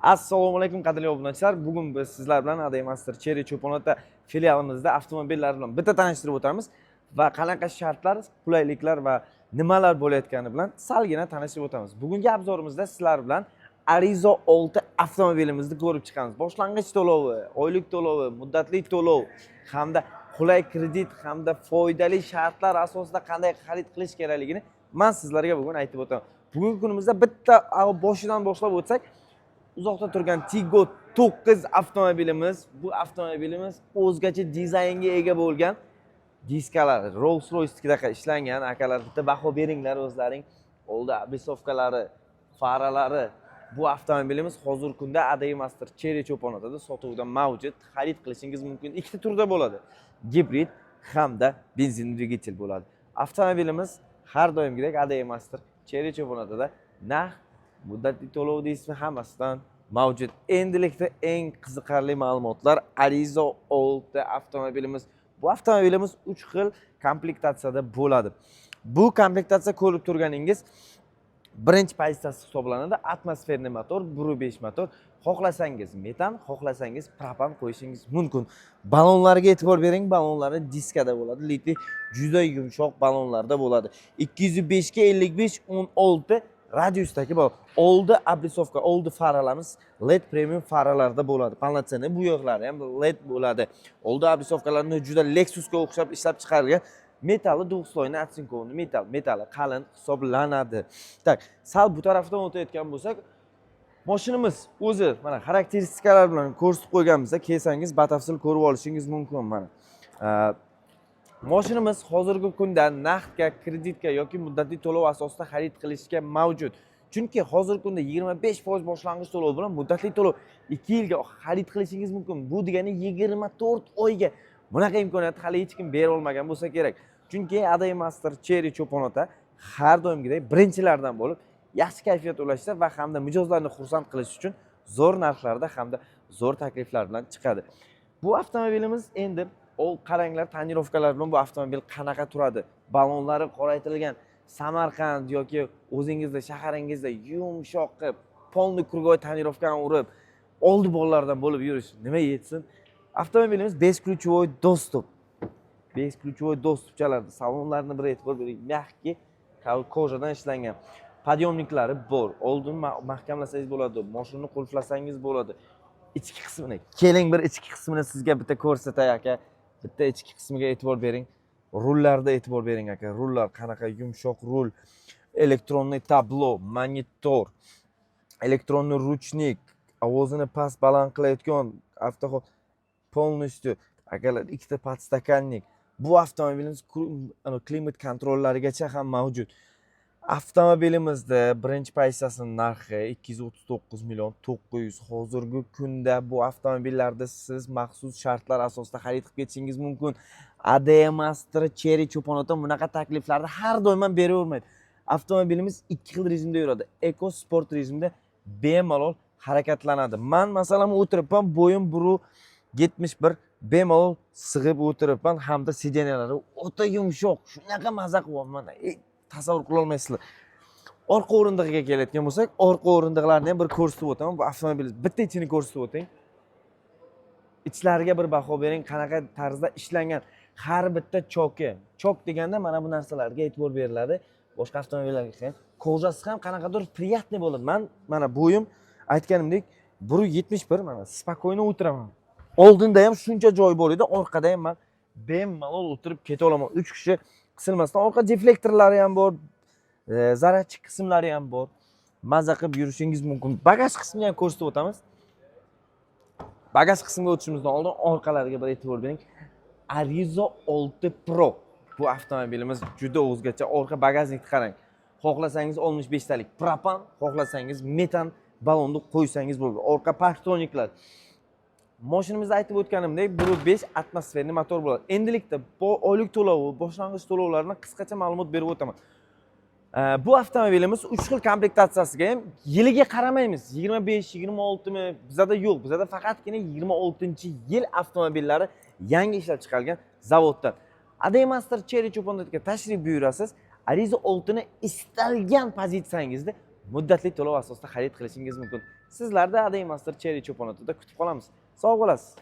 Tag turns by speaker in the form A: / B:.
A: Assalomu alaykum qadrli obunachilar. Bugun biz sizlar bilan Aday Master Cherry Cho'ponota filialimizda avtomobillar bilan bitta tanishtirib o'tamiz va qanaqa shartlar, qulayliklar va nimalar bo'layotgani bilan salgina tanishtirib o'tamiz. Bugungi obzorimizda sizlar bilan Arizo 6 avtomobilimizni ko'rib chiqamiz. Boshlang'ich to'lovi, oylik to'lovi, muddatli to'lov hamda qulay kredit hamda foydali shartlar asosida qanday xarid qilish kerakligini men sizlarga bugun aytib o'taman. Bugungi kunimizda bitta boshidan boshlab o'tsak, uzoqda turgan Tiggo 9 avtomobilimiz. Bu avtomobilimiz o'zgacha dizaynga ega bo'lgan diskalar, Rolls-Royce'daqa ishlangan. Akalar bitta baho beringlar o'zlaring. Oldi obrisovkalari, faralari. Bu avtomobilimiz hozirgi kunda Aday Master Cherry Cho'ponotada sotuvda mavjud. Xarid qilishingiz mumkin. Ikkita turda bo'ladi. Gibrid hamda benzinli dvigatel bo'ladi. Avtomobilimiz har doimgidek Aday Master Cherry Cho'ponotada narx, muddatli to'lov deysizmi, hammasidan mavjud. Endilikda eng qiziqarli ma'lumotlar Arizo 6 avtomobilimiz. Bu avtomobilimiz 3 xil komplektatsiyada bo'ladi. Bu komplektatsiya ko'rib turganingiz birinchi pozitsiyasi hisoblanadi. Atmosferli motor, 1.5 motor. Xohlasangiz metan, xohlasangiz propan qo'yishingiz mumkin. Balonlarga e'tibor bering, balonlari diskada bo'ladi. Litli juda yumshoq balonlarda bo'ladi. 205 ga 55 16 radiusdagi bor. Oldi obrisovka, oldi faralarimiz LED premium faralarda bo'ladi. Polnotseniy bo'yoqlari ham LED bo'ladi. Oldi obrisovkalarni juda Lexusga o'xshab ishlab chiqarilgan. Metali двухслойный отсинкованный metali qalin hisoblanadi. Tak, sal bu tarafdan o'tayotgan bo'lsak, mashinamiz o'zi mana xarakteristikalar bilan ko'rsatib qo'yganmiz. Kelsangiz batafsil ko'rib olishingiz mumkin mana. Mashinamiz hozirgi kunda naqdga, kreditga yoki muddatli to'lov asosida xarid qilishga mavjud. Chunki hozirgi kunda 25% boshlang'ich to'lov bilan muddatli to'lov 2 yilga xarid qilishingiz mumkin. Bu degani 24 oyga. Bunaqa imkoniyat hali hech kim bera olmagan bo'lsa kerak. Chunki Aday Master Cherry Cho'ponota har doimgidek birinchilardan bo'lib, yaxshi kayfiyat ulashda va hamda mijozlarni xursand qilish uchun zo'r narxlarda hamda zo'r takliflar bilan chiqadi. Bu avtomobilimiz endi qaranglar, tonirovkalar bilan bu avtomobil qanaqa turadi? Balonlari qoraytirilgan Samarqand yoki o'zingizda shaharingizda yumshoq qilib, polni krugoy tonirovkani urib, oldi bolalardan bo'lib yurish nima yetsin? Avtomobilimiz 5 ключевой достуp. 5 ключевой dostupchalarda salonlarni bir e'tibor bering. Mягкий, kojadan ishlangan. Podyomniklari bor. Oldin mahkamlasangiz bo'ladi, mashinani qulflasangiz bo'ladi. Ichki qismini, keling bir ichki qismini sizga bitta ko'rsatay aka. Bitta ichki qismiga e'tibor bering. Rullarda e'tibor bering aka. Rullar qanaqa yumshoq rul, elektronli tablo, monitor, elektronli ruchnik, ovozini past baland qilayotgan avtohol polностью akalar ikkita podstakanlik. Bu avtomobilimiz klimat kontrollarigacha ham mavjud. Avtomobilimizda birinchi pozitsiyasining narxi 239 million 900. Hozirgi kunda bu avtomobillarda siz maxsus shartlar asosida xarid qilib ketishingiz mumkin. Aday Master Cherry Cho'ponota bunaqa takliflarni har doim beravermaydi. Avtomobilimiz 2 xil rejimda yuradi. Eco sport rejimda bemalol harakatlanadi. Men masalan o'tiribman, bo'yim 1.71, bemalol sig'ib o'tiribman hamda sideniyalari o'ta yumshoq. Shunaqa maza qilyapman. Tasavvur qila olmaysizlar. Orqa o'rindig'iga kelayotgan bo'lsak, orqa o'rindiqlarni ham bir ko'rsatib o'taman. Bu avtomobil bitta ichini ko'rsatib o'ting. Ichlariga bir baho bering, qanaqa tarzda ishlangan. Har bitta chok deganda mana bu narsalarga e'tibor beriladi. Boshqa avtomobillarga ham kojasi ham qanaqadir приятный bo'ladi. Men mana bo'yim aytganimdek 1.71, mana spokойно o'tiraman. Oldinda ham shuncha joy bor edi, orqada ham men bemalol o'tirib keta olaman. 3 kishi qisilmasdan. Orqa deflektorlari ham bor, zaryadchi qismlari ham bor. Maza qilib yurishingiz mumkin. Bagaj qismini ham ko'rsatib o'tamiz. Bagaj qismiga o'tishimizdan oldin orqalariga bir e'tibor bering. Arizo 6 Pro. Bu avtomobilimiz juda o'zgacha. Orqa bagajnikni qarang. Xohlasangiz 65 talik propan, xohlasangiz metan balonni qo'ysangiz bo'ladi. Orqa parktoniklar. Mashinamizda aytib o'tganimdek 1.5 atmosferli motor bo'ladi. Endilikda bu oylik to'lovi, boshlang'ich to'lovlarini qisqacha ma'lumot berib o'taman. Bu avtomobilimiz 3 xil komplektatsiyasiga ham yiliga qaramaymiz. 25, 26 mi? Bizda yo'q. Bizda faqatgina 26-yil avtomobillari yangi ishlab chiqarilgan zavoddan. Aday Master Cherry Cho'ponotaga tashrif buyurasiz. Arizo 6 ni istalgan pozitsiyangizda muddatli to'lov asosida xarid qilishingiz mumkin. Sizlarni Adey Master Cherry cho'ponotida kutib qolamiz. Sog' bo'lasiz.